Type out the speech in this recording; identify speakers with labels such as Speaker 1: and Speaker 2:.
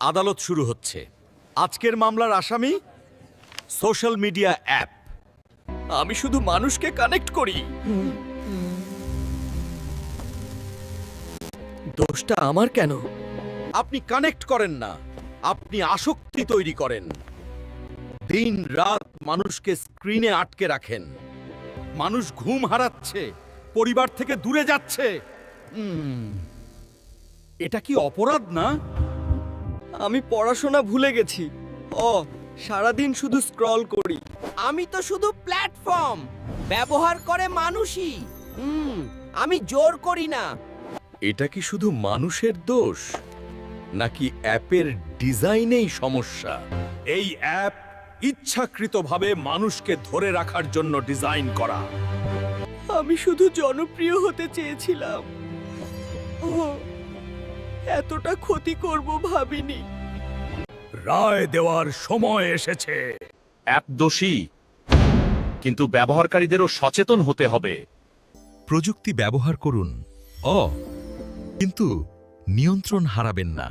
Speaker 1: আদালত শুরু হচ্ছে। আজকের মামলার আসামি সোশ্যাল মিডিয়া অ্যাপ। আমি শুধু মানুষকে কানেক্ট করি। দোষটা আমার কেন? আপনি কানেক্ট করেন না, আপনি আসক্তি তৈরি করেন। দিন রাত মানুষকে স্ক্রিনে আটকে রাখেন। মানুষ ঘুম হারাচ্ছে, পরিবার থেকে দূরে যাচ্ছে। এটা কি অপরাধ না?
Speaker 2: আমি পড়াশোনা ভুলে গেছি। সারাদিন শুধু স্ক্রল করি।
Speaker 3: আমি তো শুধু প্ল্যাটফর্ম ব্যবহার করে মানুষই। আমি জোর করি না।
Speaker 1: এটা কি শুধু মানুষের দোষ, নাকি অ্যাপের ডিজাইনেই সমস্যা? এই অ্যাপ ইচ্ছাকৃতভাবে মানুষকে ধরে রাখার জন্য ডিজাইন করা।
Speaker 2: আমি শুধু জনপ্রিয় হতে চেয়েছিলাম। এতটা ক্ষতি করব ভাবিনি।
Speaker 1: রায় দেওয়ার সময় এসেছে।
Speaker 4: অ্যাপ দোষী, কিন্তু ব্যবহারকারীদেরও সচেতন হতে হবে।
Speaker 5: প্রযুক্তি ব্যবহার করুন, কিন্তু নিয়ন্ত্রণ হারাবেন না।